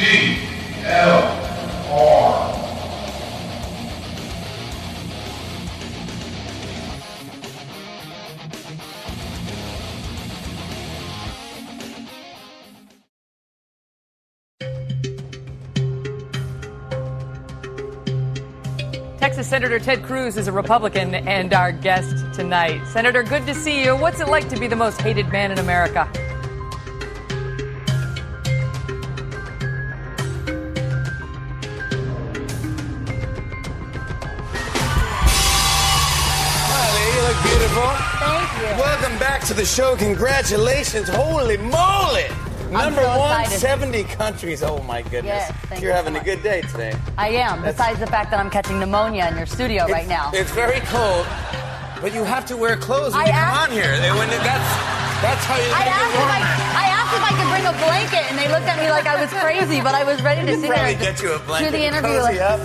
VLR. Texas Senator Ted Cruz is a Republican and our guest tonight. Senator, good to see you. What's it like to be the most hated man in America? You look beautiful. Thank you. Welcome back to the show. Congratulations. Holy moly. Number so 170 countries. Oh, my goodness. Yes, thank You're you having so a good day today. I am, besides the fact that I'm catching pneumonia in your studio right now. It's very cold, but you have to wear clothes when you come on here. That's how you make it warmer. I asked if I could bring a blanket, and they looked at me like I was crazy, but I was ready to sit there Probably and get you a blanket. do the interview. Cozy up.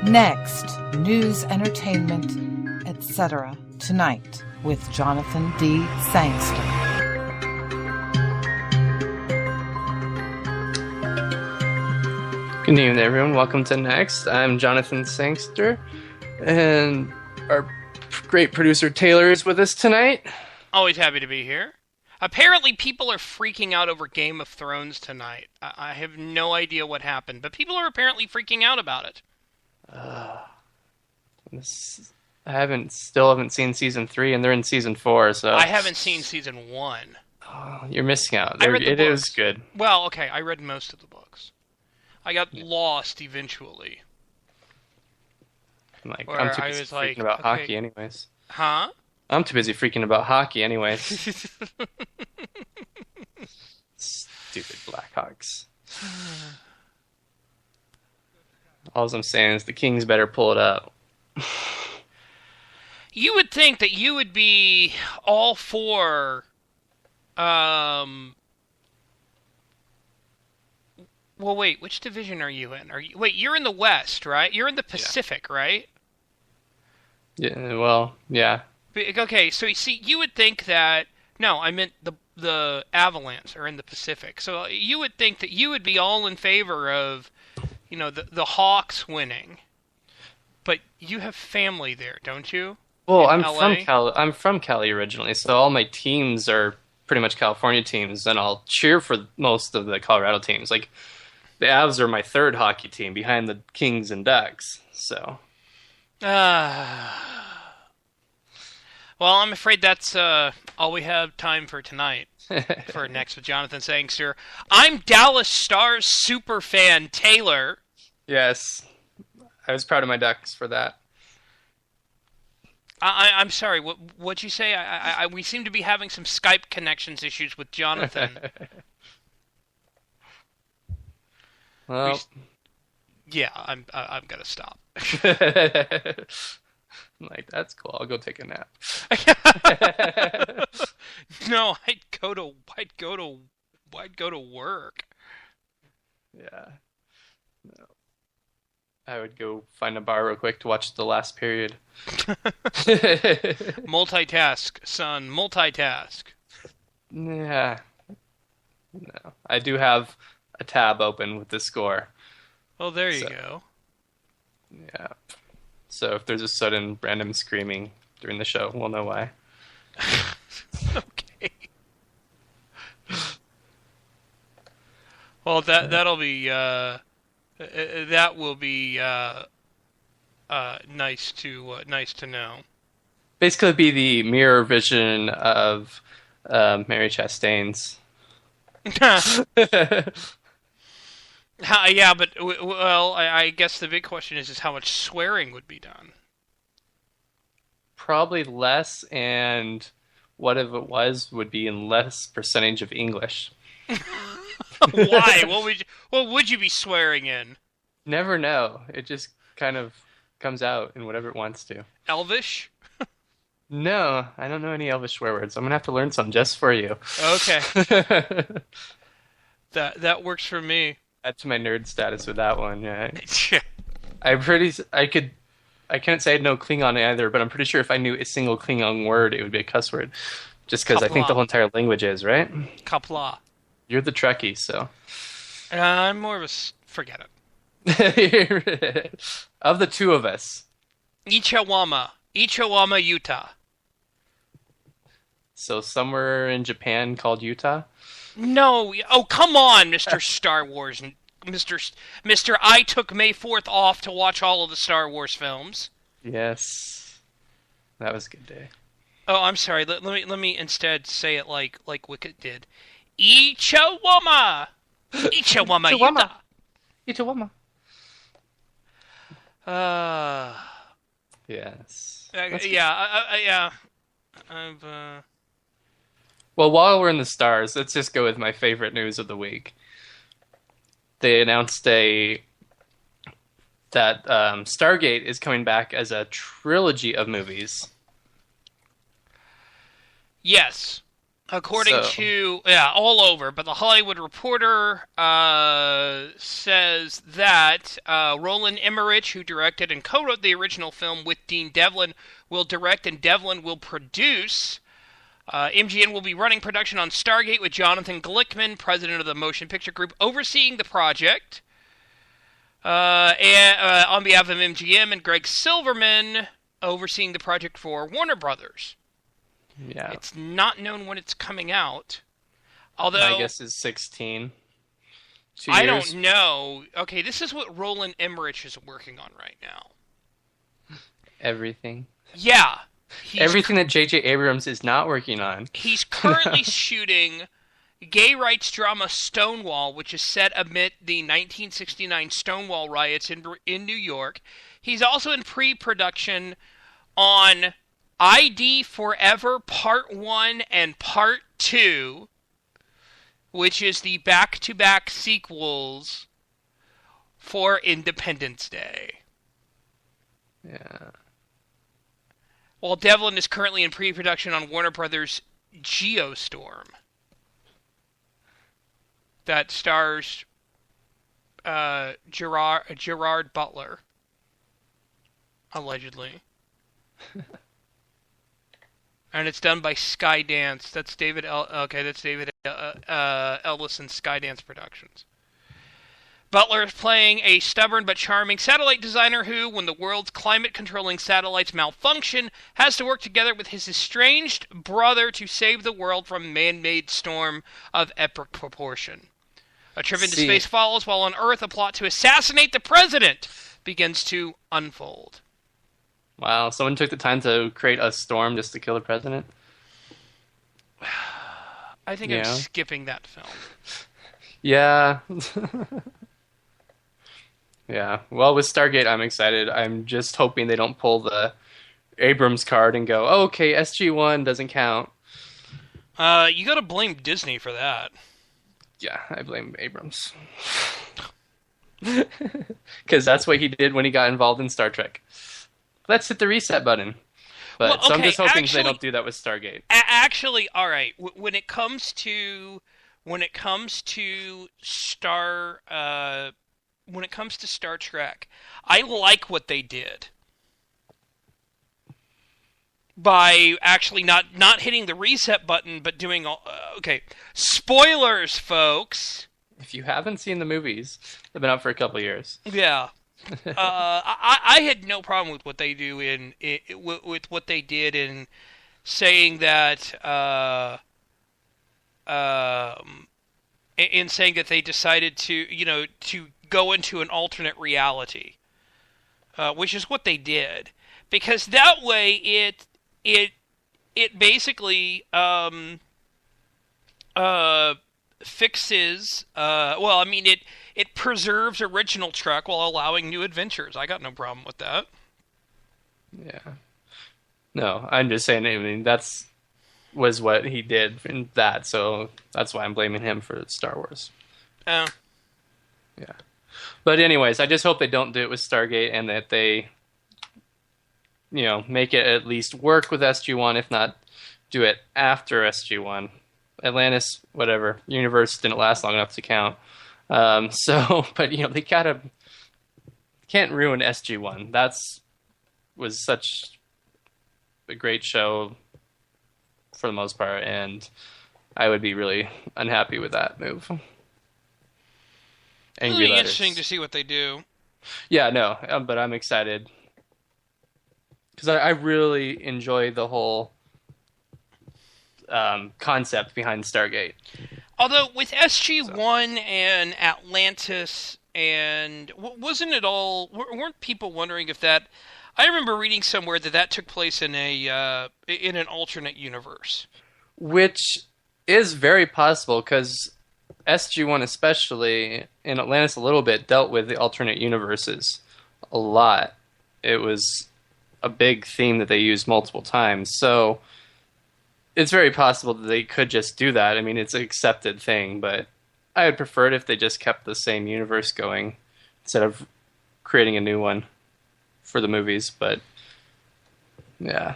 Next, news, entertainment, etc. Tonight with Jonathan D. Sangster. Good evening, everyone. Welcome to Next. I'm Jonathan Sangster, and our great producer Taylor is with us tonight. Always happy to be here. Apparently, people are freaking out over Game of Thrones tonight. I have no idea what happened, but people are apparently freaking out about it. I still haven't seen season 3, and they're in season 4, so I haven't seen season 1. Oh, you're missing out. I read the it books. is good. Well, okay, I read most of the books. I got lost eventually. I'm too busy freaking about hockey, anyways. Huh? I'm too busy freaking about hockey, anyways. Stupid Blackhawks. All I'm saying is the Kings better pull it up. You would think that you would be all for, well, wait, which division are you in? Wait, you're in the West, right? You're in the Pacific, right? Yeah, well, yeah. Okay, so you see, you would think that, no, I meant the Avalanche are in the Pacific. So you would think that you would be all in favor of, the Hawks winning. But you have family there, don't you? Well, I'm from Cali originally, so all my teams are pretty much California teams, and I'll cheer for most of the Colorado teams. Like, the Avs are my third hockey team behind the Kings and Ducks, so. Well, I'm afraid that's all we have time for tonight. For Next with Jonathan Sangster. I'm Dallas Stars superfan Taylor. Yes. I was proud of my Ducks for that. I'm sorry. What'd you say? We seem to be having some Skype connections issues with Jonathan. Well, yeah, I'm gonna stop. I'm like, that's cool. I'll go take a nap. No, I'd go to work. Yeah. No. I would go find a bar real quick to watch the last period. Multitask, son. Multitask. Yeah. No. I do have a tab open with the score. Well, there you go. Yeah. So if there's a sudden random screaming during the show, we'll know why. Okay. Well, that'll be that will be nice to know. Basically, be the mirror vision of Mary Chastain's. Yeah, but well, I guess the big question is how much swearing would be done. Probably less, and what if it would be in less percentage of English. Why? What would you be swearing in? Never know. It just kind of comes out in whatever it wants to. Elvish? No, I don't know any Elvish swear words. I'm gonna have to learn some just for you. Okay. That works for me. That's my nerd status with that one. Yeah. I couldn't say I know Klingon either, but I'm pretty sure if I knew a single Klingon word, it would be a cuss word. Just because I think the whole entire language is, right? Kapla. You're the Trekkie, so. I'm more of a... Forget it. Of the two of us. Ichawama, Utah. So somewhere in Japan called Utah? No. Oh, come on, Mr. Star Wars. Mr. I took May 4th off to watch all of the Star Wars films. Yes. That was a good day. Oh, I'm sorry. Let me instead say it like Wicket did. Ichawama, Utah. Ichawama. Yes. Yeah. Well, while we're in the stars, let's just go with my favorite news of the week. They announced that Stargate is coming back as a trilogy of movies. Yes. According to, all over, but the Hollywood Reporter says that Roland Emmerich, who directed and co-wrote the original film with Dean Devlin, will direct and Devlin will produce. MGM will be running production on Stargate with Jonathan Glickman, president of the Motion Picture Group, overseeing the project. And on behalf of MGM, and Greg Silverman overseeing the project for Warner Brothers. Yeah. It's not known when it's coming out. Although my guess is 16. 2 I years. don't know. Okay, this is what Roland Emmerich is working on right now. Everything. Yeah. Everything that J.J. Abrams is not working on. He's currently shooting gay rights drama Stonewall, which is set amid the 1969 Stonewall riots in New York. He's also in pre-production on ID Forever Part 1 and Part 2, which is the back-to-back sequels for Independence Day. Yeah. While Devlin is currently in pre-production on Warner Brothers' Geostorm. That stars Gerard Butler, allegedly. And it's done by Skydance. That's David Ellison Skydance Productions. Butler is playing a stubborn but charming satellite designer who, when the world's climate-controlling satellites malfunction, has to work together with his estranged brother to save the world from a man-made storm of epic proportion. A trip into space follows, while on Earth a plot to assassinate the president begins to unfold. Wow, someone took the time to create a storm just to kill the president? I think I'm skipping that film. Yeah. Yeah. Well, with Stargate, I'm excited. I'm just hoping they don't pull the Abrams card and go, okay, SG-1 doesn't count. You gotta blame Disney for that. Yeah, I blame Abrams. Because that's what he did when he got involved in Star Trek. Let's hit the reset button. But so I'm just hoping they don't do that with Stargate. Actually, all right. When it comes to Star Trek, I like what they did by actually not hitting the reset button, but doing okay. Spoilers, folks. If you haven't seen the movies, they've been out for a couple of years. Yeah. I had no problem with what they do with what they did in saying that they decided to go into an alternate reality, which is what they did, because that way it basically fixes it preserves original Trek while allowing new adventures. I got no problem with that. Yeah. No, I'm just saying, I mean, was what he did in that, so that's why I'm blaming him for Star Wars. Oh. Yeah. But anyways, I just hope they don't do it with Stargate and that they, make it at least work with SG-1, if not do it after SG-1. Atlantis, whatever, universe didn't last long enough to count. But they can't ruin SG-1. Was such a great show for the most part, and I would be really unhappy with that move. It'll Angry be letters. interesting to see what they do. Yeah, no, but I'm excited because I really enjoy the whole concept behind Stargate. Although with SG-1 and Atlantis, and wasn't it all? Weren't people wondering if that? I remember reading somewhere that took place in an alternate universe, Which is very possible because SG-1 especially, and Atlantis a little bit, dealt with the alternate universes a lot. It was a big theme that they used multiple times. So it's very possible that they could just do that. I mean, it's an accepted thing, but I would prefer it if they just kept the same universe going instead of creating a new one for the movies. But yeah.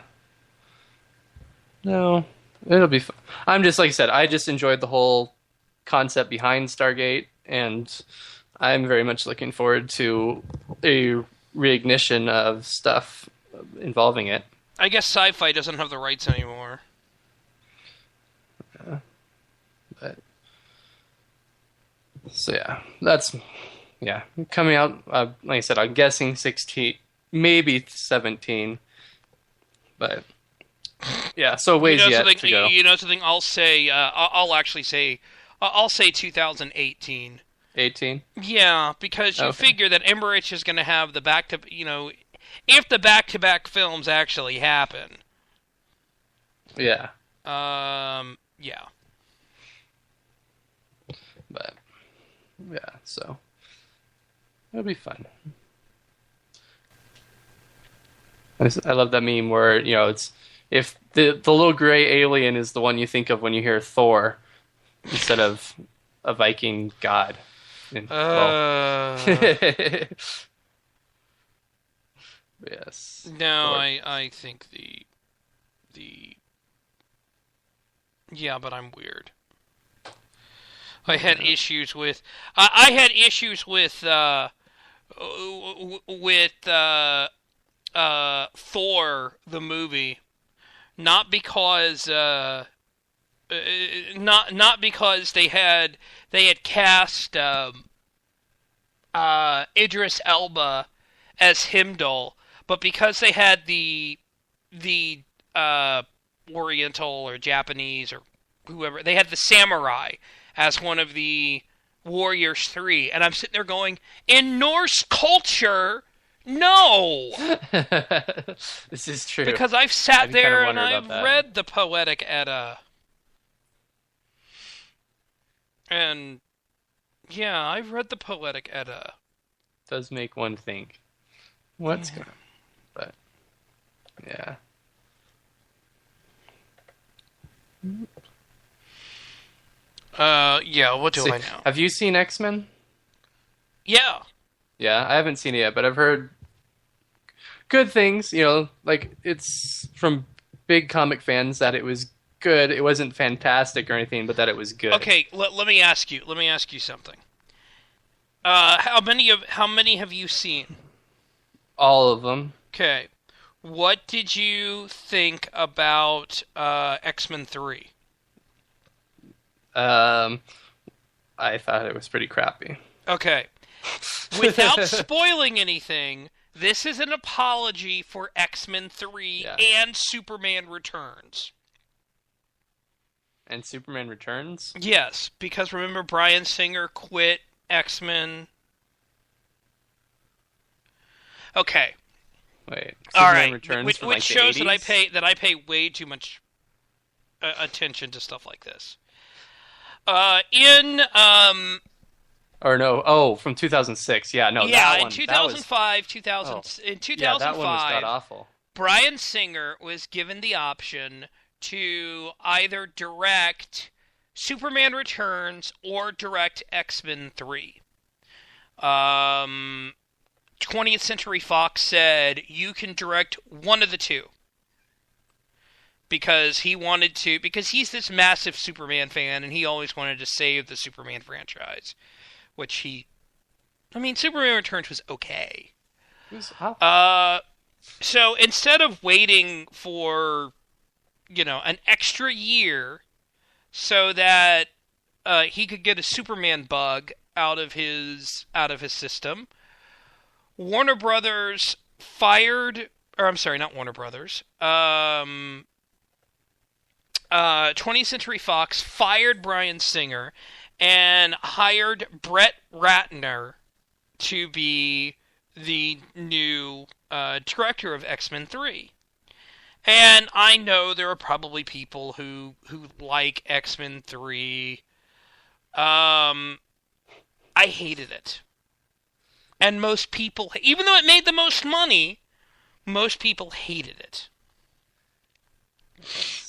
No, it'll be fun. I'm just, like I said, I just enjoyed the whole concept behind Stargate, and I'm very much looking forward to a reignition of stuff involving it. I guess Sci-Fi doesn't have the rights anymore. But so that's coming out. Like I said, I'm guessing 16, maybe 17, but yeah. So ways yet to go. You know something? I'll say. I'll actually say. I'll say 2018. 18. Yeah, because you figure that Emmerich is going to have the if the back-to-back films actually happen. Yeah. Yeah. But yeah, so it'll be fun. I love that meme where it's if the little gray alien is the one you think of when you hear Thor instead of a Viking god. Yes. No, Thor. I think the yeah, but I'm weird. I had issues with Thor the movie, not because not because they had cast Idris Elba as Heimdall, but because they had the Oriental or Japanese or whoever, they had the samurai as one of the Warriors 3, and I'm sitting there going, in Norse culture, no! This is true. Because I've sat there and I've read the Poetic Edda. And, yeah, I've read the Poetic Edda. Does make one think, what's going on? But, yeah. Yeah, what do I know? Have you seen X-Men? Yeah. Yeah, I haven't seen it yet, but I've heard good things. Like it's from big comic fans that it was good. It wasn't fantastic or anything, but that it was good. Okay, let me ask you. Let me ask you something. How many have you seen? All of them. Okay. What did you think about X-Men 3? I thought it was pretty crappy. Okay. Without spoiling anything, this is an apology for X-Men 3 and Superman Returns. And Superman Returns? Yes, because remember Bryan Singer quit X-Men? Okay. Wait. Superman All right. Returns Which shows that I pay way too much attention to stuff like this. Or no, from 2006. Yeah, no, that one. In 2005, in 2005, yeah, that one was god-awful. Bryan Singer was given the option to either direct Superman Returns or direct X-Men 3. 20th Century Fox said, you can direct one of the two. Because he's this massive Superman fan, and he always wanted to save the Superman franchise. Superman Returns was okay. It was So instead of waiting for an extra year so that he could get a Superman bug out of his system. Warner Brothers fired, or I'm sorry, not Warner Brothers. 20th Century Fox fired Bryan Singer and hired Brett Ratner to be the new director of X-Men 3. And I know there are probably people who like X-Men 3. I hated it. And most people, even though it made the most money, most people hated it.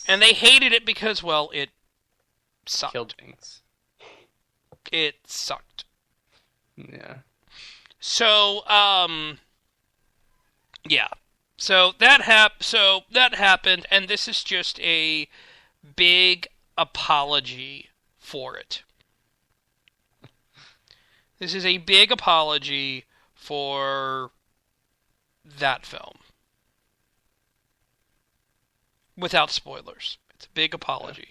And they hated it because, well, it sucked. Killed things. It sucked. Yeah. So, yeah. So that happened, and this is just a big apology for it. This is a big apology for that film. Without spoilers. It's a big apology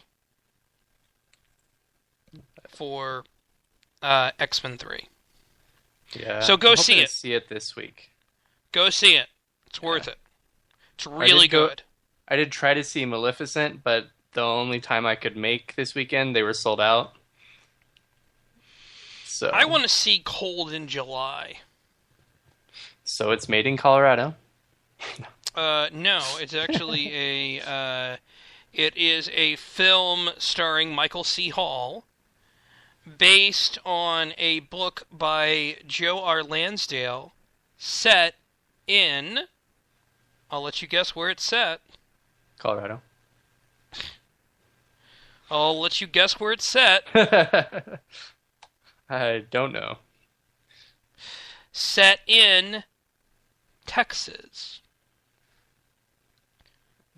for X-Men 3. Yeah. So go I'm see hoping it. To see it this week. Go see it. It's worth it. It's really good. I did try to see Maleficent, but the only time I could make this weekend, they were sold out. So I want to see Cold in July. So it's made in Colorado. No, it's actually it is a film starring Michael C. Hall, based on a book by Joe R. Lansdale, set in, I'll let you guess where it's set. Colorado. I'll let you guess where it's set. I don't know. Set in Texas.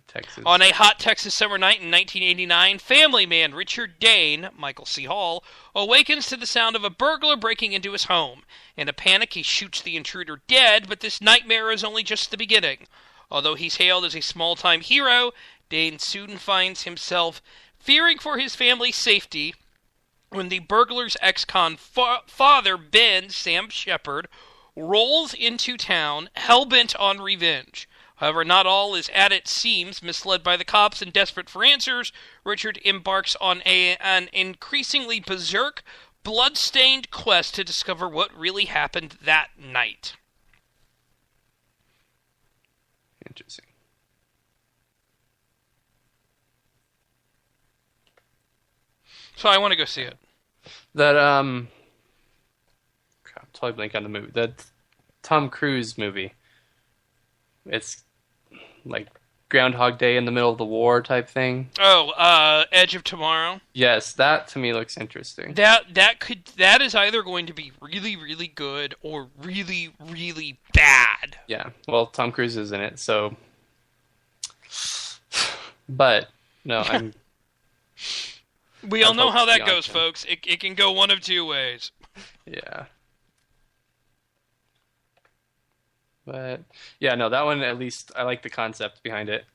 Texas. On a hot Texas summer night in 1989, family man Richard Dane, Michael C. Hall, awakens to the sound of a burglar breaking into his home. In a panic, he shoots the intruder dead, but this nightmare is only just the beginning. Although he's hailed as a small-time hero, Dane soon finds himself fearing for his family's safety when the burglar's ex-con father, Ben Sam Shepard, rolls into town, hell-bent on revenge. However, not all is as it seems. Misled by the cops and desperate for answers, Richard embarks on an increasingly berserk, blood-stained quest to discover what really happened that night. Interesting. So I want to go see it. That crap, totally blank on the movie. That Tom Cruise movie. It's like Groundhog Day in the middle of the war type thing. Oh, Edge of Tomorrow. Yes, that to me looks interesting. That is either going to be really, really good or really, really bad. Yeah, well, Tom Cruise is in it, so. But no, I'm. We all know how that goes, him. folks. It can go one of two ways. Yeah. But yeah, no, that one at least I like the concept behind it.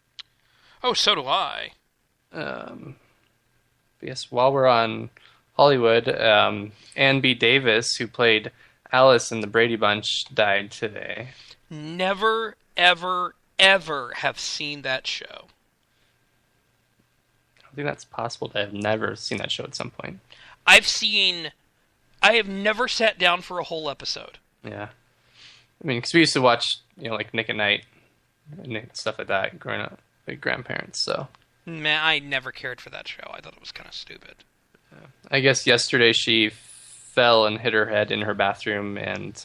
Oh, so do I. Yes, while we're on Hollywood, Ann B. Davis, who played Alice in the Brady Bunch, died today. Never, ever, ever have seen that show. I think that's possible to have never seen that show at some point. I have never sat down for a whole episode. Yeah. I mean, because we used to watch, like Nick at Night and stuff like that growing up with grandparents, so. Man, I never cared for that show. I thought it was kind of stupid. I guess yesterday she fell and hit her head in her bathroom, and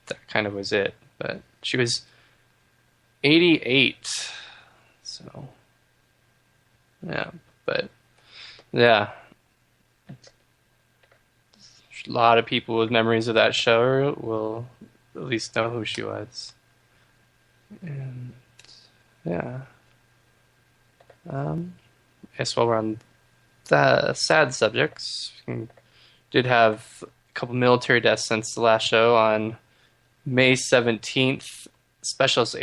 that kind of was it. But she was 88, so. Yeah, but, yeah. A lot of people with memories of that show will at least know who she was. And, yeah. I guess while we're on the sad subjects, we did have a couple military deaths since the last show. On May 17th, Specialist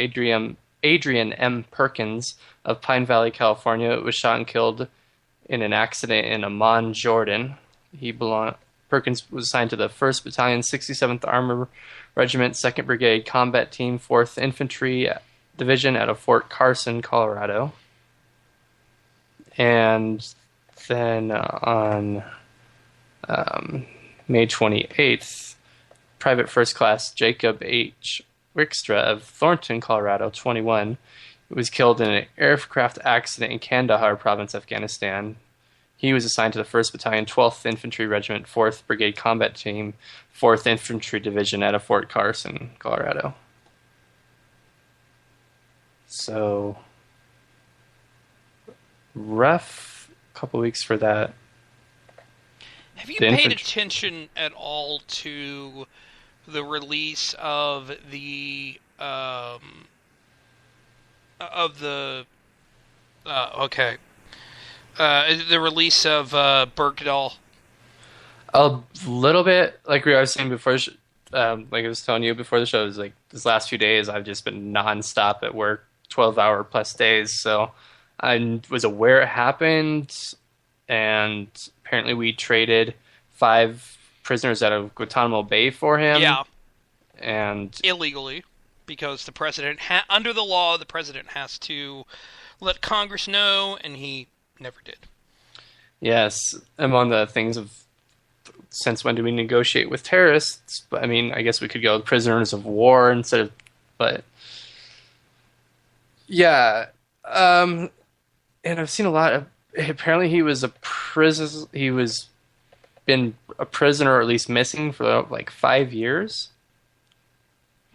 Adrian M. Perkins of Pine Valley, California, was shot and killed in an accident in Amman, Jordan. Perkins was assigned to the 1st Battalion, 67th Armor Regiment, 2nd Brigade Combat Team, 4th Infantry Division out of Fort Carson, Colorado. And then on May 28th, Private First Class Jacob H. Wickstra of Thornton, Colorado, 21, was killed in an aircraft accident in Kandahar Province, Afghanistan. He was assigned to the 1st Battalion, 12th Infantry Regiment, 4th Brigade Combat Team, 4th Infantry Division out of Fort Carson, Colorado. So, rough couple weeks for that. Have you paid attention at all to the release of the release of Bergdahl? A little bit, like I was saying before, like I was telling you before the show, it was like these last few days I've just been nonstop at work, 12-hour plus days, so I was aware it happened, and apparently we traded 5 prisoners out of Guantanamo Bay for him. Yeah. And illegally, because the president, under the law, the president has to let Congress know, and he never did. Yes, among the things of since when do we negotiate with terrorists? But I mean, I guess we could go with prisoners of war instead of, but yeah. And I've seen a lot of. Apparently, he was been a prisoner, or at least missing for like 5 years.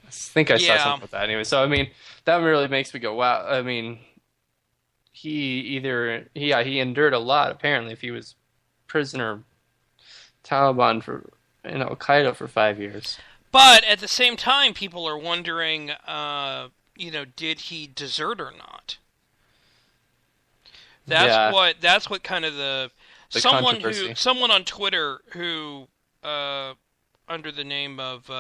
I think I saw something about that anyway. So I mean, that really makes me go, wow. I mean, he endured a lot apparently if he was prisoner Taliban in Al Qaeda for 5 years. But at the same time, people are wondering, did he desert or not? That's what kind of the someone on Twitter who under the name of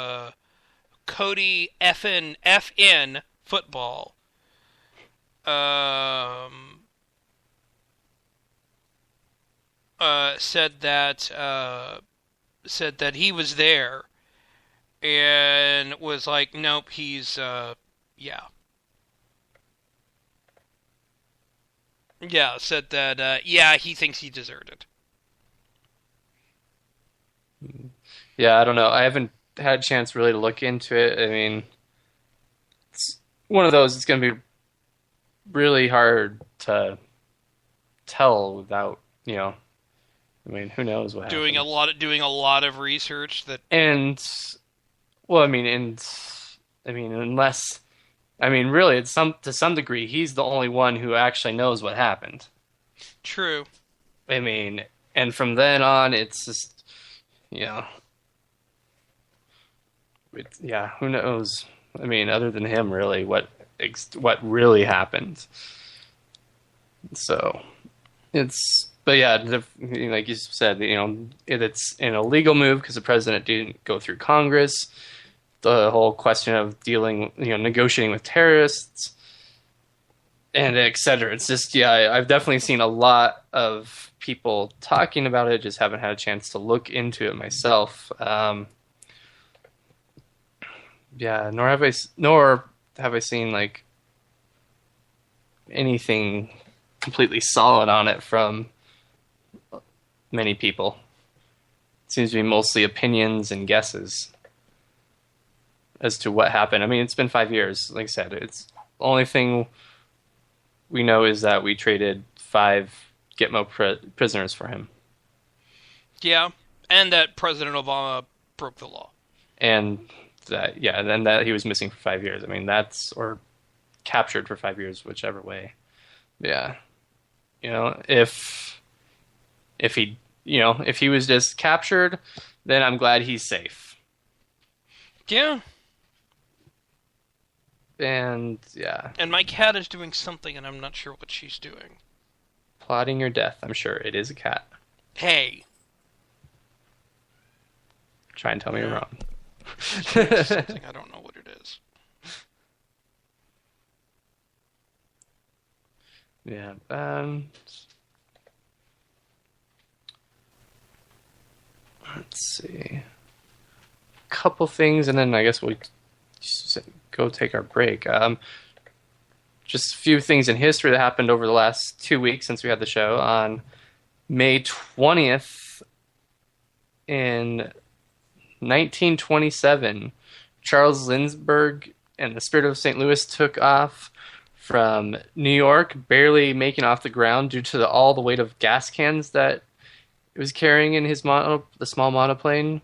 Cody FN Football said that he was there and was like, nope, he's said that he thinks he deserted. Yeah, I don't know. I haven't had a chance really to look into it. I mean, it's one of those. It's going to be really hard to tell without, I mean, who knows what doing happens. Doing a lot of research that. Unless, really, to some degree, he's the only one who actually knows what happened. True. I mean, and from then on, it's just, who knows? I mean, other than him, really, what really happened. So, but yeah, like you said, it's an illegal move because the president didn't go through Congress. The whole question of negotiating with terrorists, and et cetera. It's just, I've definitely seen a lot of people talking about it, just haven't had a chance to look into it myself. Nor have I seen like anything completely solid on it from many people. It seems to be mostly opinions and guesses as to what happened. I mean, it's been 5 years. Like I said, it's the only thing we know is that we traded 5 Gitmo prisoners for him. Yeah, and that President Obama broke the law. And then that he was missing for 5 years. I mean, or captured for 5 years, whichever way. Yeah. If he was just captured, then I'm glad he's safe. Yeah. And, yeah. And my cat is doing something, and I'm not sure what she's doing. Plotting your death, I'm sure. It is a cat. Hey. Try and tell me you're wrong. Something, I don't know what it is. Yeah. Let's see. Couple things, and then I guess we'll go take our break. Just a few things in history that happened over the last 2 weeks since we had the show. On May 20th in 1927, Charles Lindbergh and the Spirit of St. Louis took off from New York, barely making off the ground due to all the weight of gas cans that it was carrying in his the small monoplane.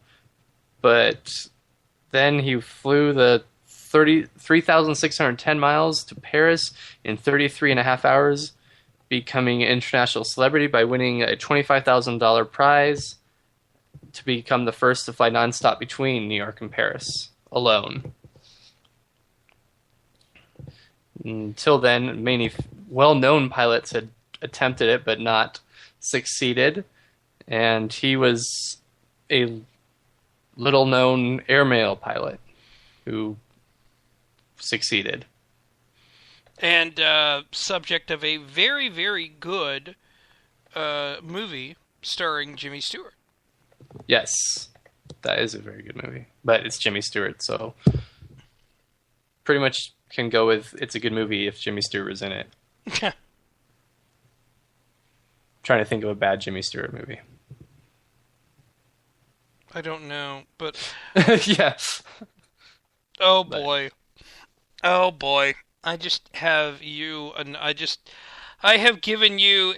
But then he flew the 3,610 miles to Paris in 33 and a half hours, becoming an international celebrity by winning a $25,000 prize to become the first to fly nonstop between New York and Paris alone. Until then, many well-known pilots had attempted it but not succeeded, and he was a little-known airmail pilot who succeeded. And subject of a very, very good movie starring Jimmy Stewart. Yes, that is a very good movie, but it's Jimmy Stewart, so pretty much can go with it's a good movie if Jimmy Stewart was in it. Trying to think of a bad Jimmy Stewart movie. I don't know, but yeah. Oh boy. Oh boy. I just have you, and I have given you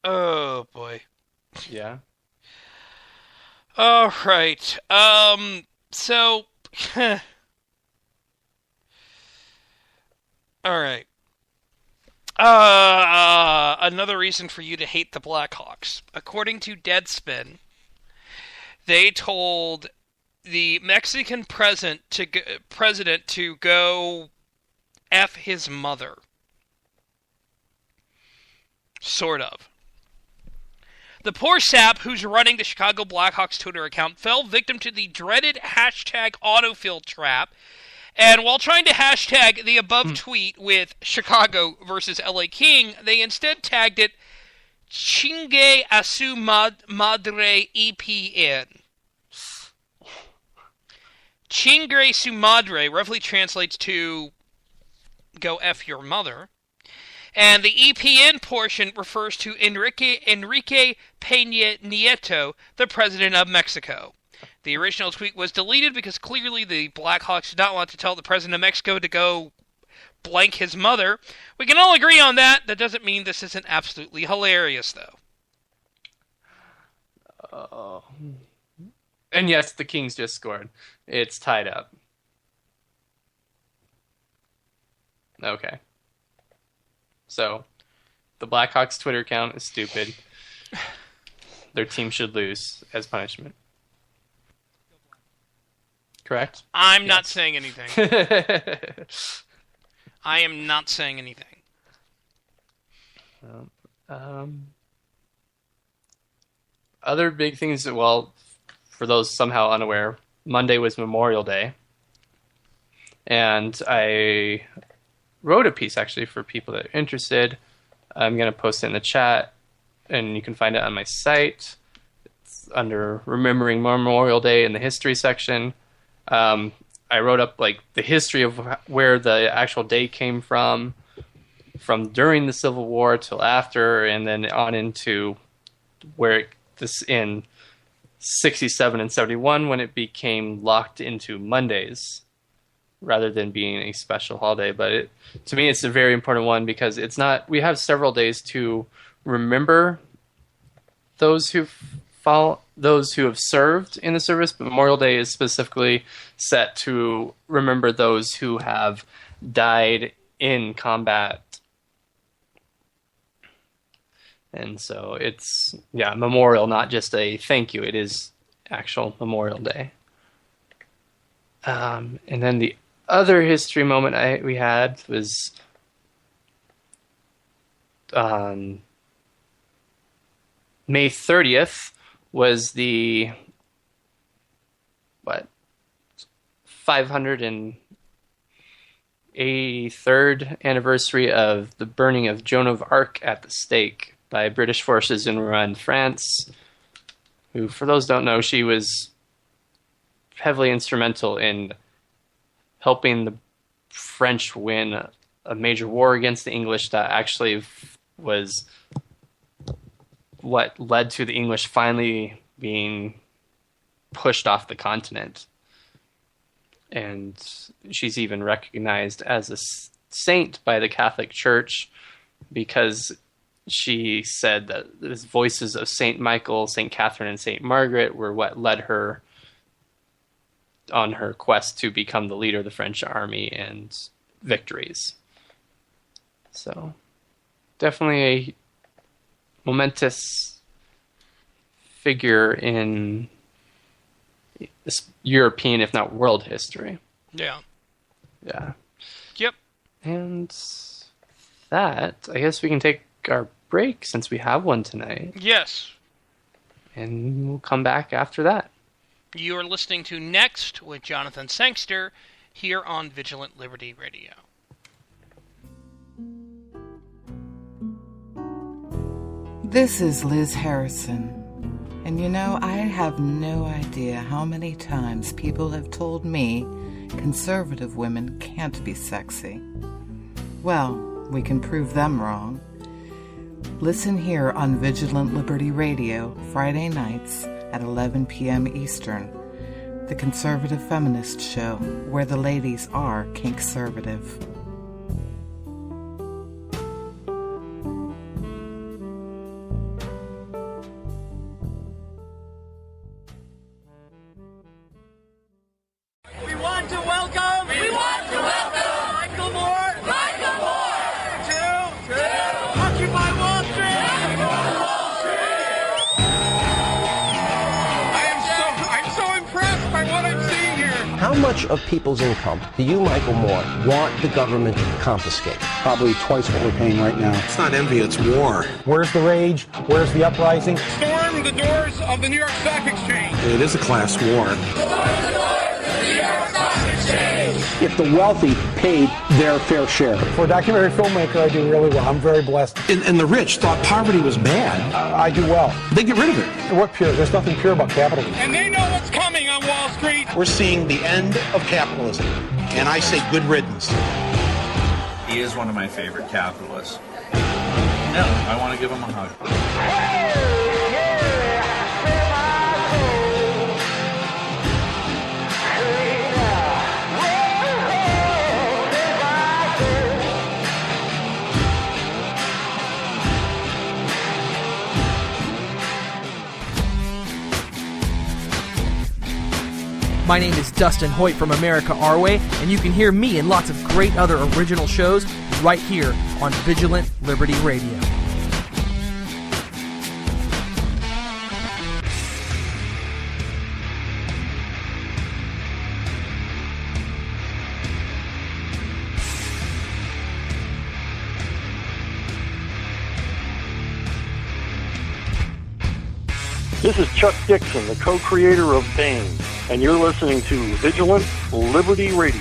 oh boy. Yeah. All right. So all right. Another reason for you to hate the Blackhawks. According to Deadspin, they told the Mexican president to go F his mother. Sort of. The poor sap who's running the Chicago Blackhawks Twitter account fell victim to the dreaded hashtag autofill trap. And while trying to hashtag the above tweet with Chicago versus LA King, they instead tagged it Chingue a su madre EPN. Chingue su madre roughly translates to go F your mother. And the EPN portion refers to Enrique Peña Nieto, the president of Mexico. The original tweet was deleted because clearly the Blackhawks did not want to tell the president of Mexico to go blank his mother. We can all agree on that. That doesn't mean this isn't absolutely hilarious, though. And yes, the Kings just scored. It's tied up. Okay. So, the Blackhawks Twitter account is stupid. Their team should lose as punishment. Correct? I'm not saying anything. I am not saying anything. Other big things, well, for those somehow unaware, Monday was Memorial Day. And I wrote a piece, actually, for people that are interested. I'm going to post it in the chat, and you can find it on my site. It's under Remembering Memorial Day in the history section. I wrote up like the history of where the actual day came from during the Civil War till after, and then on into where this in 67 and 71 when it became locked into Mondays rather than being a special holiday. But to me, it's a very important one because it's not. We have several days to remember those who have served in the service, but Memorial Day is specifically set to remember those who have died in combat. And so it's, memorial, not just a thank you. It is actual Memorial Day. And then the other history moment we had was May 30th was the 500 and 83rd anniversary of the burning of Joan of Arc at the stake by British forces in Rouen, France, who, for those who don't know, she was heavily instrumental in helping the French win a major war against the English that actually was what led to the English finally being pushed off the continent. And she's even recognized as a saint by the Catholic Church because she said that the voices of Saint Michael, Saint Catherine, and Saint Margaret were what led her on her quest to become the leader of the French army and victories. So, definitely a momentous figure in European, if not world history. Yeah. Yeah. Yep. And that, I guess we can take our break since we have one tonight. Yes. And we'll come back after that. You are listening to Next with Jonathan Sangster here on Vigilant Liberty Radio. This is Liz Harrison. And you know, I have no idea how many times people have told me conservative women can't be sexy. Well, we can prove them wrong. Listen here on Vigilant Liberty Radio, Friday nights at 11 p.m. Eastern, the Conservative Feminist Show, where the ladies are kink-servative. How much of people's income do you, Michael Moore, want the government to confiscate? Probably twice what we're paying right now. It's not envy, it's war. Where's the rage? Where's the uprising? Storm the doors of the New York Stock Exchange. It is a class war. If the wealthy paid their fair share. For a documentary filmmaker, I do really well. I'm very blessed. And the rich thought poverty was bad. I do well. They get rid of it. What pure? There's nothing pure about capitalism. And they know what's coming on Wall Street. We're seeing the end of capitalism. And I say good riddance. He is one of my favorite capitalists. Yeah, I want to give him a hug. My name is Dustin Hoyt from America Our Way, and you can hear me and lots of great other original shows right here on Vigilant Liberty Radio. This is Chuck Dixon, the co-creator of Bane, and you're listening to Vigilant Liberty Radio.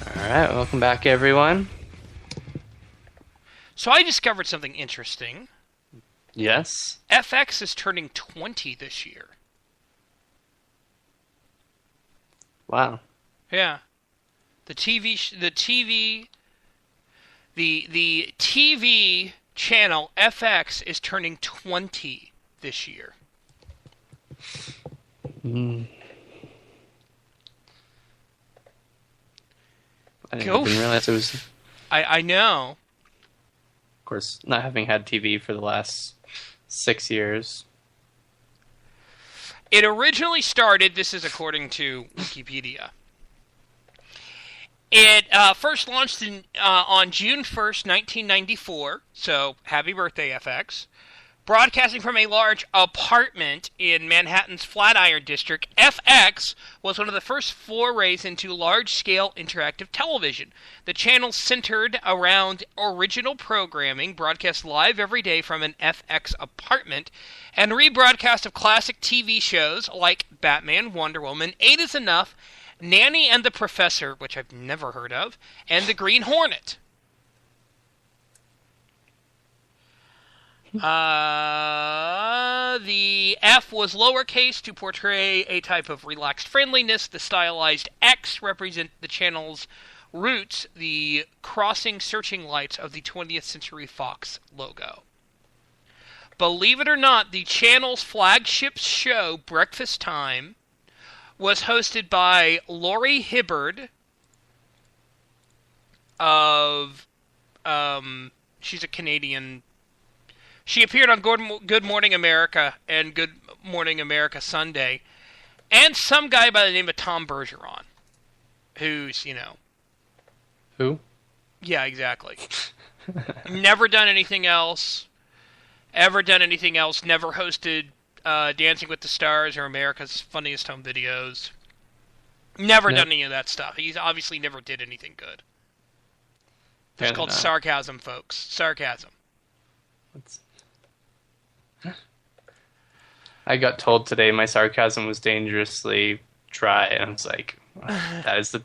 All right, welcome back, everyone. So I discovered something interesting. Yes? FX is turning 20 this year. Wow. Yeah. The TV channel FX is turning 20 this year. I didn't even realize it was... I know. Of course, not having had TV for the last 6 years. It originally started, this is according to Wikipedia. It first launched on June 1st, 1994, so happy birthday, FX. Broadcasting from a large apartment in Manhattan's Flatiron District, FX was one of the first forays into large-scale interactive television. The channel centered around original programming, broadcast live every day from an FX apartment, and rebroadcast of classic TV shows like Batman, Wonder Woman, 8 is Enough, Nanny and the Professor, which I've never heard of, and The Green Hornet. The F was lowercase to portray a type of relaxed friendliness. The stylized X represent the channel's roots, the crossing searching lights of the 20th Century Fox logo. Believe it or not, the channel's flagship show, Breakfast Time, was hosted by Laurie Hibbard of, she's a Canadian. She appeared on Good Morning America and Good Morning America Sunday, and some guy by the name of Tom Bergeron, who's, Who? Yeah, exactly. Never done anything else. Never hosted Dancing with the Stars or America's Funniest Home Videos. Never done any of that stuff. He's obviously never did anything good. It's called sarcasm, folks. Sarcasm. I got told today my sarcasm was dangerously dry, and I was like, that is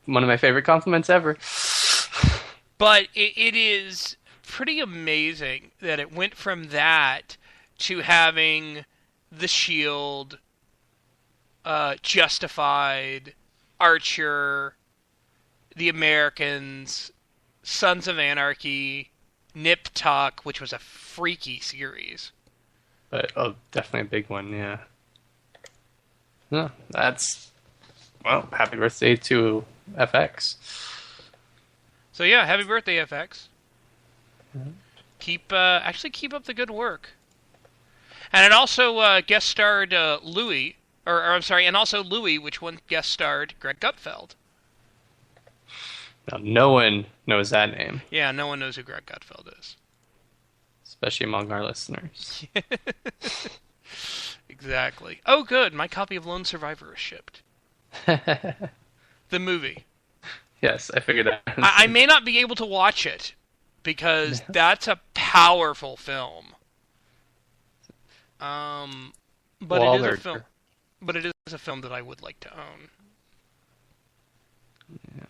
one of my favorite compliments ever. But it is pretty amazing that it went from that to having The Shield, Justified, Archer, The Americans, Sons of Anarchy, Nip Tuck, which was a freaky series. But, definitely a big one, yeah. No, happy birthday to FX. So yeah, happy birthday, FX. Mm-hmm. Keep up the good work. And it also guest starred Louis, and also Louis, which one guest starred Greg Gutfeld. Now, no one knows that name. Yeah, no one knows who Greg Gutfeld is. Especially among our listeners. Exactly. Oh, good. My copy of Lone Survivor is shipped. The movie. Yes, I figured that. I may not be able to watch it because that's a powerful film. But it is a film. But it is a film that I would like to own. Yeah.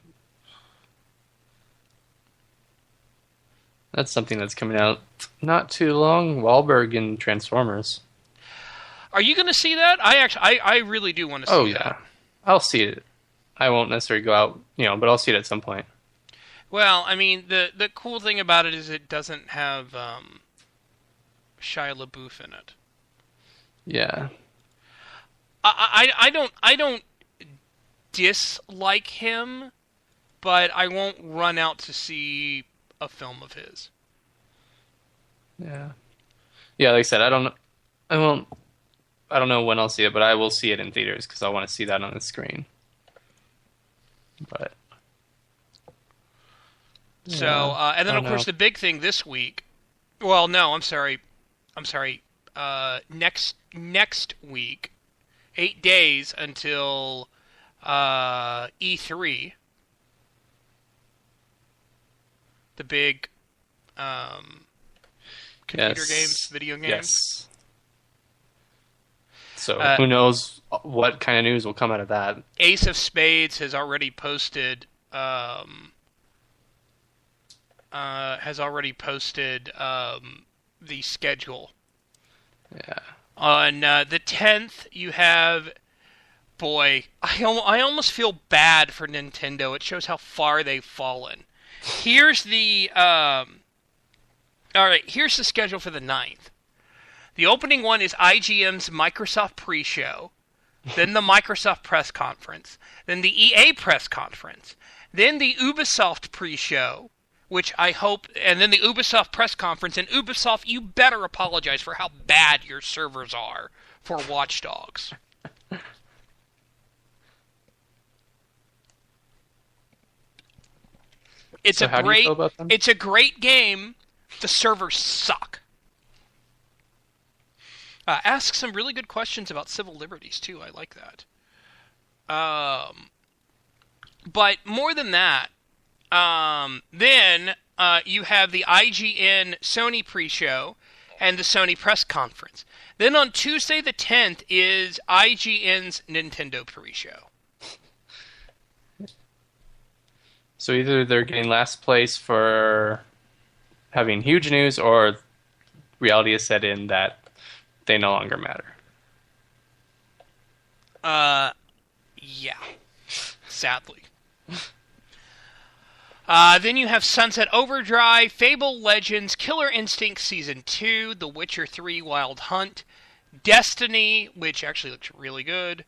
That's something that's coming out not too long. Wahlberg in Transformers. Are you going to see that? I really do want to see that. Oh, yeah. I'll see it. I won't necessarily go out, but I'll see it at some point. Well, I mean, the cool thing about it is it doesn't have Shia LaBeouf in it. Yeah. I don't dislike him, but I won't run out to see a film of his. Yeah. Yeah, like I said, I don't know when I'll see it, but I will see it in theaters because I want to see that on the screen. But so, and then of course the big thing this week. Well, no, I'm sorry. Next week, 8 days until E3. The big computer games, video games. Yes. So who knows what kind of news will come out of that? Ace of Spades has already posted the schedule. Yeah. On the 10th, you have. Boy, I almost feel bad for Nintendo. It shows how far they've fallen. Here's the here's the schedule for the 9th. The opening one is IGM's Microsoft pre-show, then the Microsoft press conference, then the EA press conference, then the Ubisoft pre-show, which I hope, and then the Ubisoft press conference. And Ubisoft, you better apologize for how bad your servers are for Watch Dogs. It's a great game. The servers suck. Ask some really good questions about civil liberties, too. I like that. But more than that, then you have the IGN Sony pre-show and the Sony press conference. Then on Tuesday the 10th is IGN's Nintendo pre-show. So either they're getting last place for having huge news, or reality has set in that they no longer matter. Yeah. Sadly. Then you have Sunset Overdrive, Fable Legends, Killer Instinct Season 2, The Witcher 3 Wild Hunt, Destiny, which actually looks really good,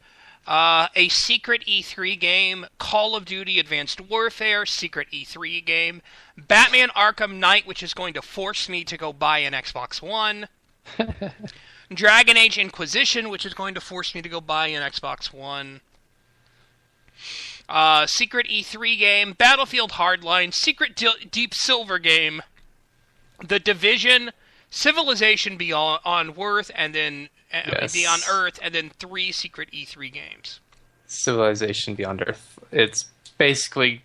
a secret E3 game, Call of Duty Advanced Warfare, secret E3 game, Batman Arkham Knight, which is going to force me to go buy an Xbox One, Dragon Age Inquisition, which is going to force me to go buy an Xbox One, secret E3 game, Battlefield Hardline, secret Deep Silver game, The Division, Civilization Beyond Earth, and then Beyond Earth, and then 3 secret E3 games. Civilization Beyond Earth. It's basically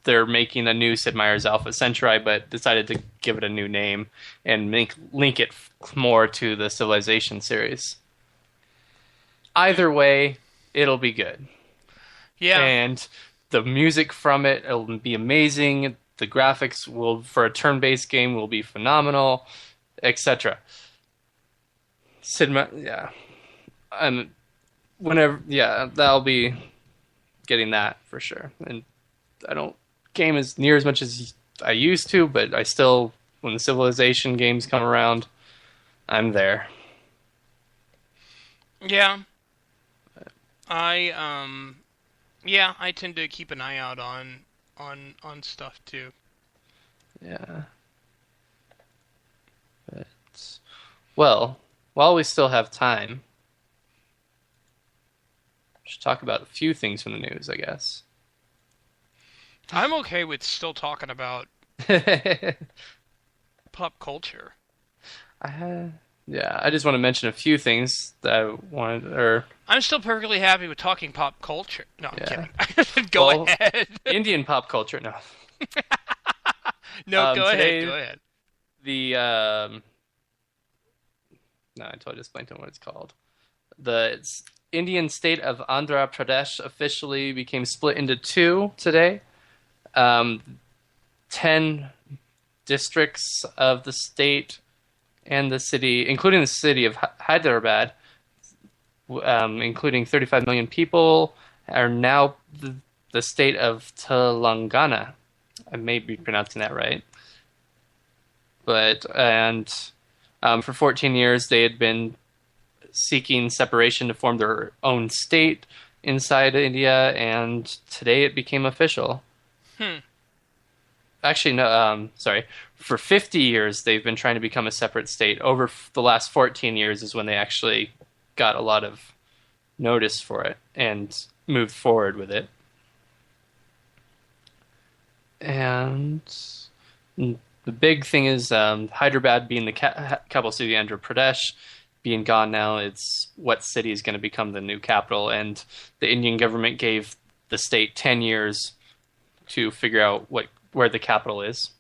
they're making a new Sid Meier's Alpha Centauri, but decided to give it a new name and link it more to the Civilization series. Either way, it'll be good. Yeah. And the music from it'll be amazing. The graphics for a turn-based game will be phenomenal, etc. Yeah. And that'll be getting that for sure. And I don't game as near as much as I used to, but I still, when the Civilization games come around, I'm there. Yeah. I tend to keep an eye out on stuff too. Yeah. But, well, while we still have time, we should talk about a few things from the news, I guess. I'm okay with still talking about pop culture. Yeah, I just want to mention a few things that I wanted, I'm still perfectly happy with talking pop culture. No, I'm kidding. Go ahead. Indian pop culture, no. No, go ahead. No, I totally just blanked on what it's called. The Indian state of Andhra Pradesh officially became split into 2 today. 10 districts of the state and the city, including the city of Hyderabad, including 35 million people, are now the state of Telangana. I may be pronouncing that right. For 14 years, they had been seeking separation to form their own state inside India, and today it became official. Actually, no, sorry. For 50 years, they've been trying to become a separate state. Over the last 14 years is when they actually got a lot of notice for it and moved forward with it. And the big thing is Hyderabad being the capital city of Andhra Pradesh being gone now. It's what city is going to become the new capital, and the Indian government gave the state 10 years to figure out where the capital is.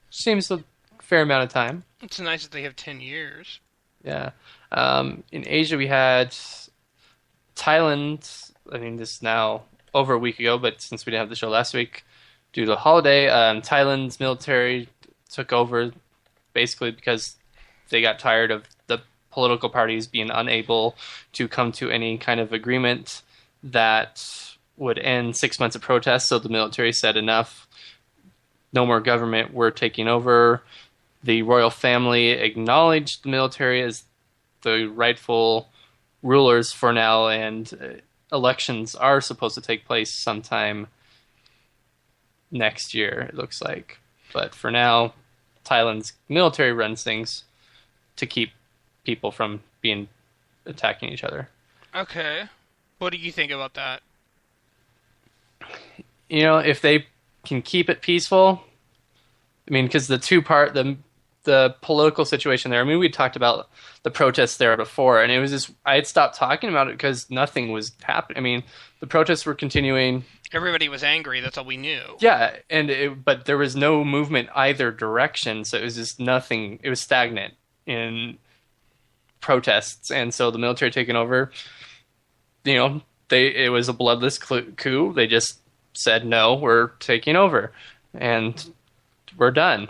Seems a fair amount of time. It's nice that they have 10 years. Yeah. In Asia, we had Thailand. I mean, this is now over a week ago, but since we didn't have the show last week, due to the holiday, Thailand's military took over basically because they got tired of the political parties being unable to come to any kind of agreement that would end 6 months of protests. So the military said, enough, no more government, we're taking over. The royal family acknowledged the military as the rightful rulers for now, and elections are supposed to take place sometime next year, it looks like. But for now, Thailand's military runs things to keep people from attacking each other. Okay. What do you think about that? You know, if they can keep it peaceful, I mean, because the the political situation there. I mean, we talked about the protests there before, and it was just I had stopped talking about it because nothing was happening. I mean, the protests were continuing. Everybody was angry. That's all we knew. Yeah, but there was no movement either direction, so it was just nothing. It was stagnant in protests, and so the military taking over. It was a bloodless coup. They just said, no, we're taking over, and we're done.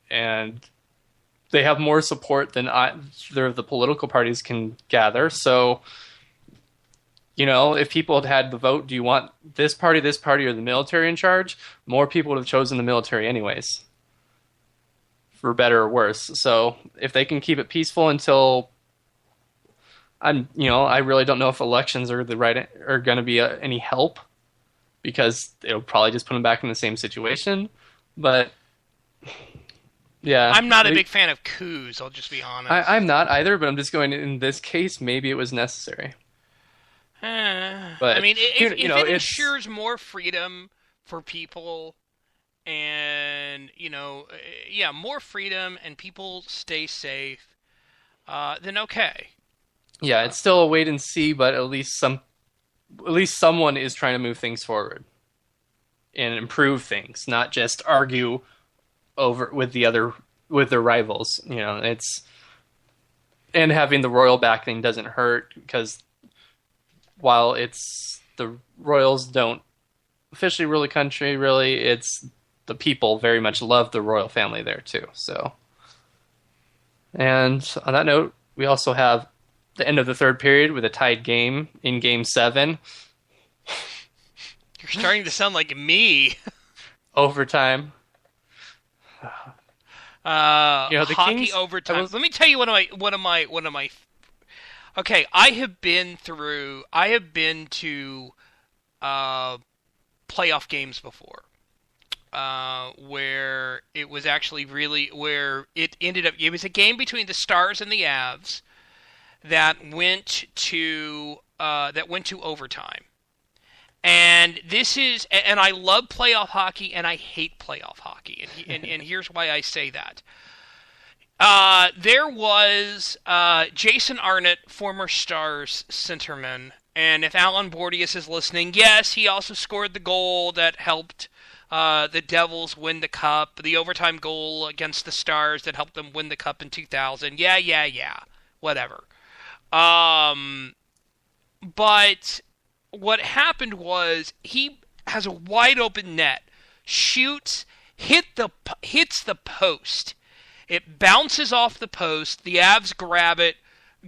And they have more support than either of the political parties can gather. So, if people had the vote, do you want this party, or the military in charge? More people would have chosen the military anyways, for better or worse. So if they can keep it peaceful until I really don't know if elections are going to be any help, because it'll probably just put them back in the same situation. But yeah, I'm not a big fan of coups. I'll just be honest. I'm not either, but I'm just going. In this case, maybe it was necessary. But I mean, if it ensures more freedom for people, and more freedom, and people stay safe, then okay. Yeah, it's still a wait and see, but at least someone is trying to move things forward and improve things, not just argue over with their rivals. And having the royal backing doesn't hurt, because while the royals don't officially rule the country, really, it's the people very much love the royal family there too. So, and on that note, we also have the end of the third period with a tied game in Game 7. You're starting to sound like me. Overtime. The hockey Kings, overtime. Let me tell you one of my. Okay, I have been to playoff games before, where it was actually where it ended up. It was a game between the Stars and the Avs that went to overtime. And I love playoff hockey, and I hate playoff hockey, and here's why I say that. There was Jason Arnott, former Stars centerman, and if Alan Bordius is listening, yes, he also scored the goal that helped the Devils win the Cup, the overtime goal against the Stars that helped them win the Cup in 2000. Yeah, whatever. But what happened was he has a wide open net, shoots, hits the post. It bounces off the post. The Avs grab it,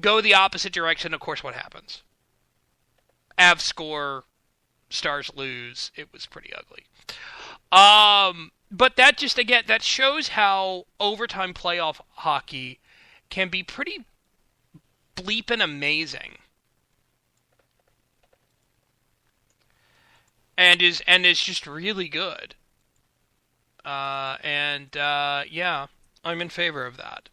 go the opposite direction. Of course, what happens? Avs score, Stars lose. It was pretty ugly. But that just, again, that shows how overtime playoff hockey can be pretty bleeping amazing. And is just really good. Yeah, I'm in favor of that.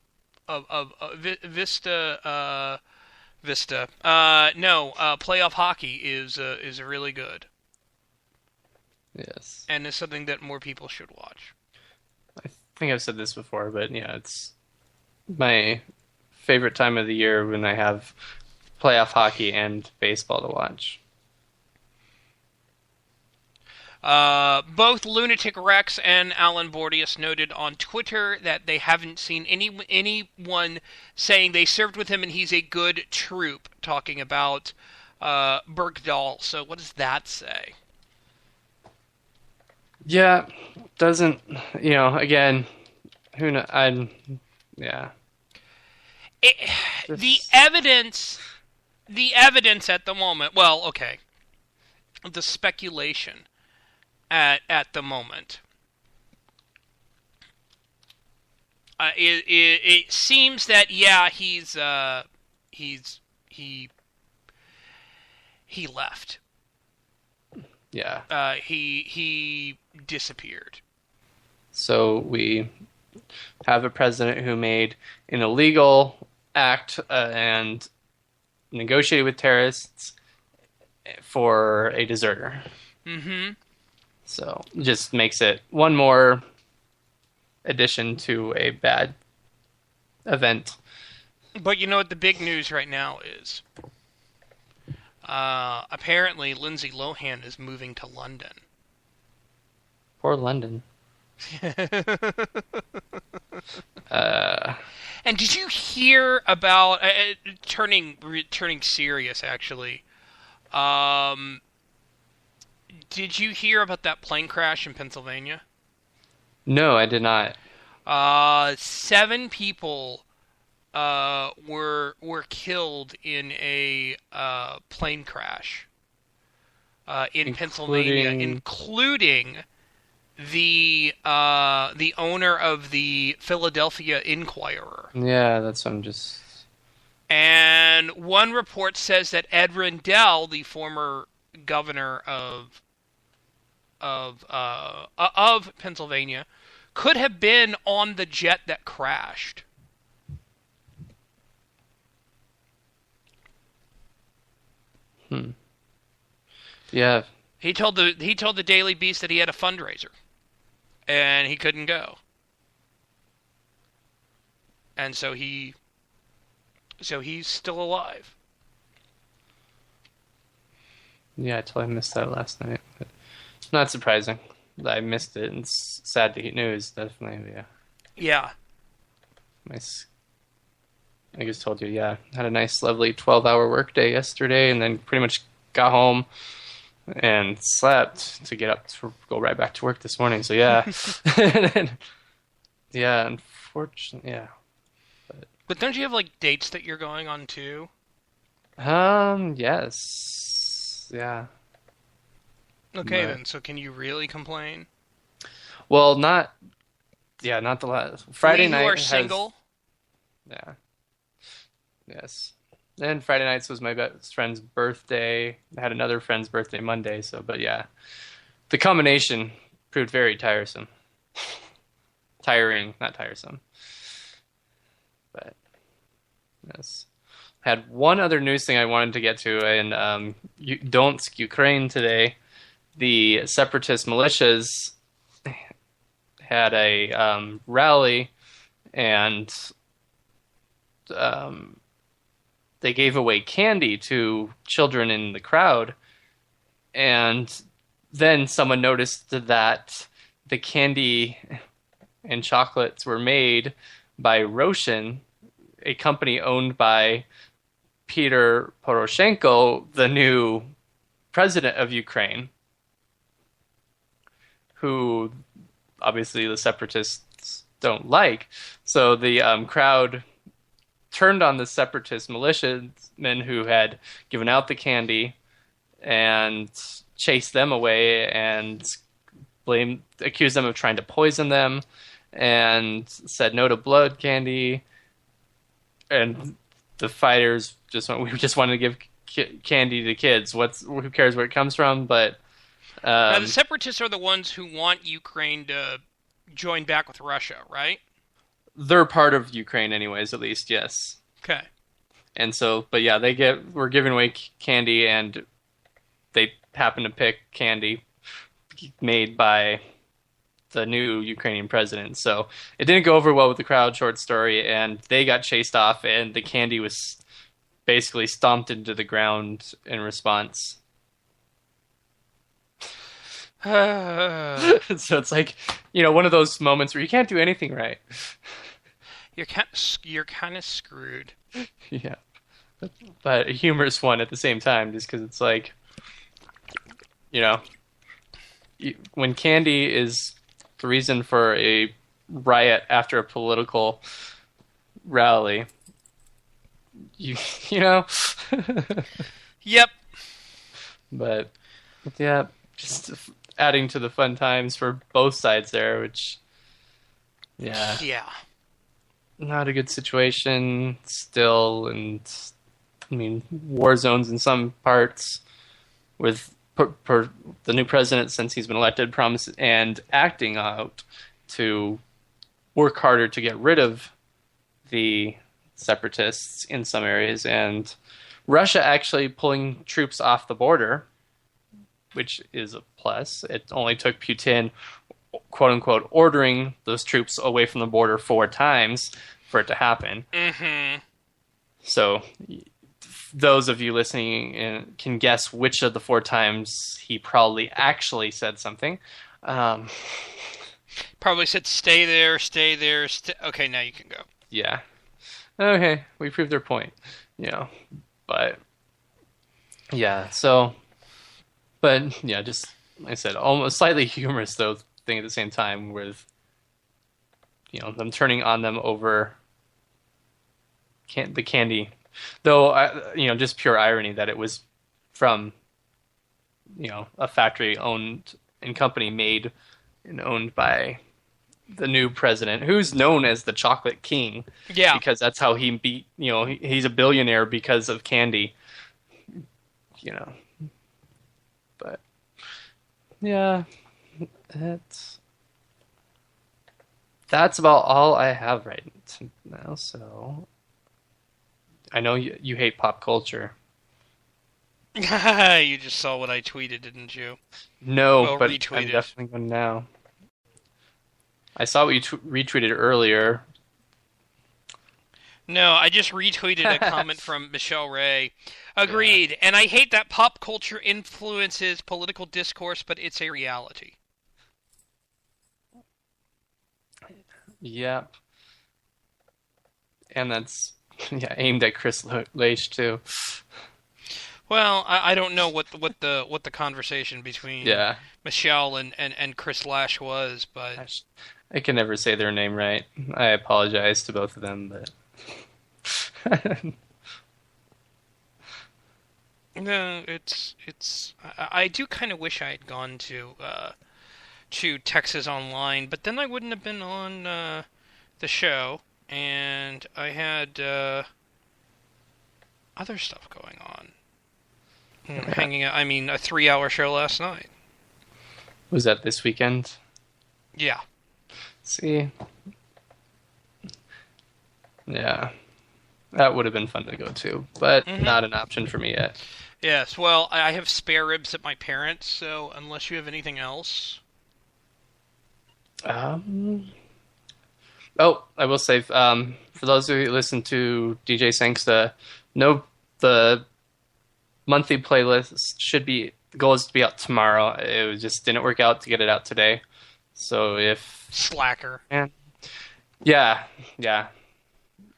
Playoff hockey is really good. Yes. And is something that more people should watch. I think I've said this before, but yeah, it's my favorite time of the year when I have playoff hockey and baseball to watch. Both Lunatic Rex and Alan Bordius noted on Twitter that they haven't seen anyone saying they served with him and he's a good troop, talking about Bergdahl. So what does that say? Yeah, doesn't, again, who knows, yeah. The evidence at the moment, well, okay, the speculation at the moment, it seems that, yeah, he left. Yeah. He disappeared. So we have a president who made an illegal act and negotiated with terrorists for a deserter. Mm-hmm. So just makes it one more addition to a bad event. But you know what the big news right now is? Apparently, Lindsay Lohan is moving to London. Poor London. And did you hear about turning serious? Actually, did you hear about that plane crash in Pennsylvania? No, I did not. 7 people were killed in a plane crash in Pennsylvania, including the owner of the Philadelphia Inquirer. Yeah, that's what I'm just. And one report says that Ed Rendell, the former governor of Pennsylvania, could have been on the jet that crashed. Yeah. He told the Daily Beast that he had a fundraiser, and he couldn't go, and so he's still alive. Yeah, I totally missed that last night. But not surprising that I missed it, and it's sad to hear news. Definitely, yeah. Yeah. Nice. I just told you, yeah. Had a nice, lovely 12-hour workday yesterday, and then pretty much got home and slept to get up to go right back to work this morning. So yeah, yeah. Unfortunately, yeah. But don't you have like dates that you're going on too? Yes. Yeah. Okay, then. So can you really complain? Well, not. Yeah, not the last Friday night. You are single. Yeah. Yes. And Friday nights was my best friend's birthday. I had another friend's birthday Monday, but yeah. The combination proved very tiresome. Tiring, not tiresome. But, yes. I had one other news thing I wanted to get to, and Donetsk, Ukraine today. The separatist militias had a rally, and they gave away candy to children in the crowd, and then someone noticed that the candy and chocolates were made by Roshan, a company owned by Peter Poroshenko, the new president of Ukraine, who obviously the separatists don't like. So the crowd turned on the separatist militiamen who had given out the candy and chased them away and accused them of trying to poison them and said no to blood candy. And the fighters we just wanted to give candy to kids. Who cares where it comes from? But now the separatists are the ones who want Ukraine to join back with Russia, right? They're part of Ukraine anyways, at least, yes. Okay. And so, but yeah, we're giving away candy, and they happen to pick candy made by the new Ukrainian president. So it didn't go over well with the crowd, short story, and they got chased off, and the candy was basically stomped into the ground in response. So it's like, one of those moments where you can't do anything right. You're kind of screwed. Yeah, but a humorous one at the same time, just because it's like, when candy is the reason for a riot after a political rally, you know. Yep. But yeah, just adding to the fun times for both sides there, which, yeah. Not a good situation still, and war zones in some parts with the new president, since he's been elected, promised and acting out to work harder to get rid of the separatists in some areas, and Russia actually pulling troops off the border, which is a plus. It only took Putin, quote-unquote, ordering those troops away from the border 4 times for it to happen. Mm-hmm. So those of you listening can guess which of the 4 times he probably actually said something. Probably said, stay there, stay there. Okay, now you can go. Yeah. Okay, we proved their point. But yeah, so, but yeah, just like I said, almost slightly humorous though thing at the same time with them turning on them over the candy, though just pure irony that it was from a factory owned and company made and owned by the new president, who's known as the Chocolate King. Yeah. Because that's how he beat, he's a billionaire because of candy. But yeah, that's about all I have right now. So I know you hate pop culture. You just saw what I tweeted, didn't you? No, well, but retweeted. I'm definitely going now. I saw what you retweeted earlier. No, I just retweeted a comment from Michelle Ray. Agreed. Yeah. And I hate that pop culture influences political discourse, but it's a reality. Yep. And that's aimed at Chris Laish too. Well, I don't know what the conversation between Michelle and Chris Lash was, but I can never say their name right. I apologize to both of them, but no, it's. I do kind of wish I had gone to Texas Online, but then I wouldn't have been on the show, and I had other stuff going on. Hanging out. I mean, a 3-hour show last night. Was that this weekend? Yeah. See? Yeah. That would have been fun to go to, but not an option for me yet. Yes, well, I have spare ribs at my parents', so unless you have anything else... I will say, for those of you who listen to DJ Sangsta, know the monthly playlist the goal is to be out tomorrow. It just didn't work out to get it out today. So if... Slacker. Yeah.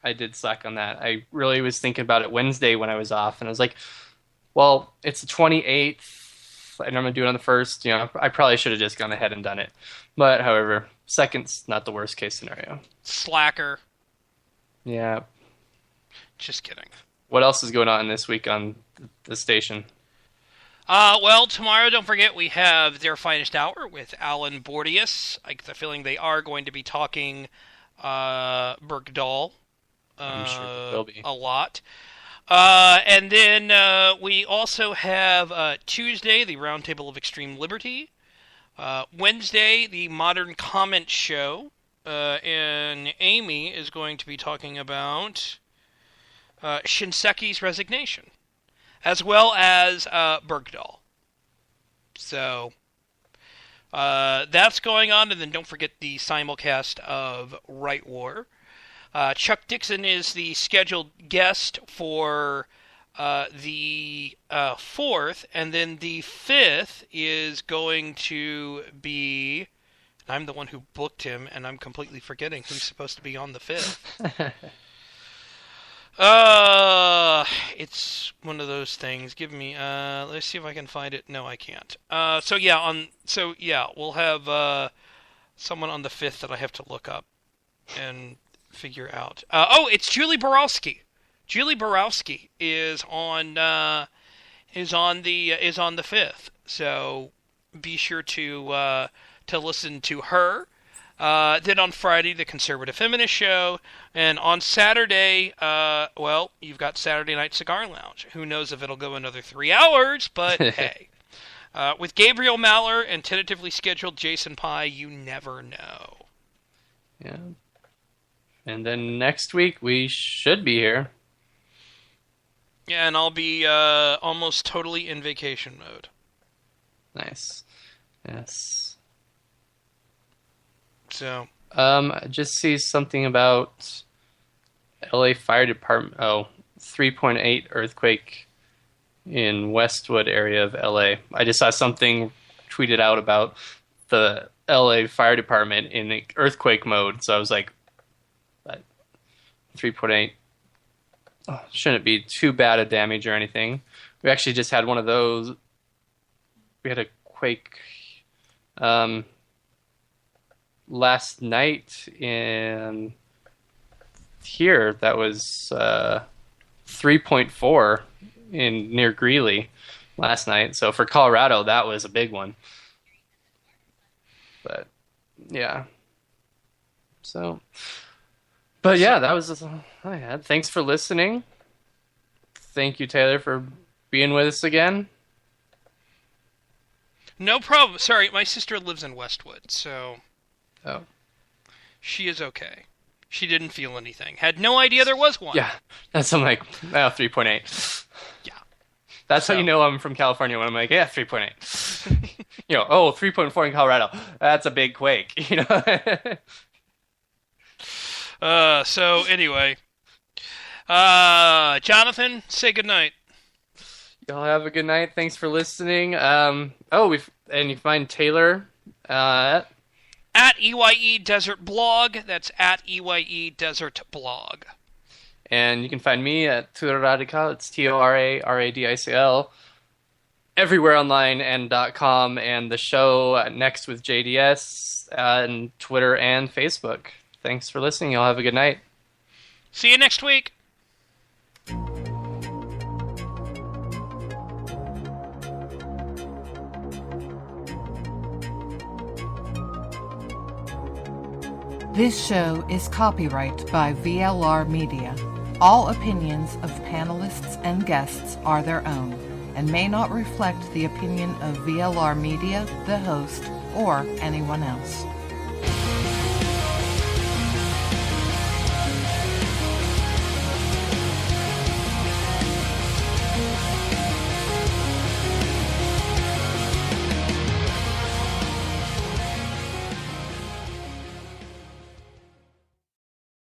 I did slack on that. I really was thinking about it Wednesday when I was off, and I was like, well, it's the 28th, and I'm going to do it on the 1st. I probably should have just gone ahead and done it. But, however, second's not the worst case scenario. Slacker. Yeah. Just kidding. What else is going on this week on the station? Well, tomorrow, don't forget, we have Their Finest Hour with Alan Bordius. I get the feeling they are going to be talking Bergdahl. I'm sure it will be. A lot. And then we also have Tuesday, the Roundtable of Extreme Liberty. Wednesday, the Modern Comment Show. And Amy is going to be talking about Shinseki's resignation, as well as Bergdahl. So that's going on. And then don't forget the simulcast of Right War. Chuck Dixon is the scheduled guest for the 4th, and then the 5th is going to be... I'm the one who booked him, and I'm completely forgetting who's supposed to be on the 5th. It's one of those things. Give me... let's see if I can find it. No, I can't. So we'll have someone on the 5th that I have to look up and figure out. It's Julie Borowski. Julie Borowski is on the 5th. So be sure to listen to her. Then on Friday, the Conservative Feminist Show, and on Saturday, you've got Saturday Night Cigar Lounge. Who knows if it'll go another 3 hours? But hey, with Gabriel Maller and tentatively scheduled Jason Pye, you never know. Yeah. And then next week, we should be here. Yeah, and I'll be almost totally in vacation mode. Nice. Yes. So. I just see something about LA Fire Department. 3.8 earthquake in Westwood area of LA. I just saw something tweeted out about the LA Fire Department in earthquake mode. So I was like, 3.8. Shouldn't be too bad a damage or anything. We actually just had one of those. We had a quake last night in here that was 3.4 in near Greeley last night. So for Colorado, that was a big one. But yeah. So, but yeah, that was all I had. Thanks for listening. Thank you, Taylor, for being with us again. No problem. Sorry, my sister lives in Westwood, so... Oh. She is okay. She didn't feel anything. Had no idea there was one. Yeah. That's, I'm like, 3.8. Yeah. That's how you know I'm from California when I'm like, 3.8. 3.4 in Colorado. That's a big quake, So anyway. Jonathan, say goodnight. Y'all have a good night. Thanks for listening. And you can find Taylor at EYE Desert Blog. That's at EYE Desert Blog. And you can find me at Tura Radical. It's TORARADICL. Everywhere online and .com. And the show Next with JDS and Twitter and Facebook. Thanks for listening. Y'all have a good night. See you next week. This show is copyright by VLR Media. All opinions of panelists and guests are their own and may not reflect the opinion of VLR Media, the host, or anyone else.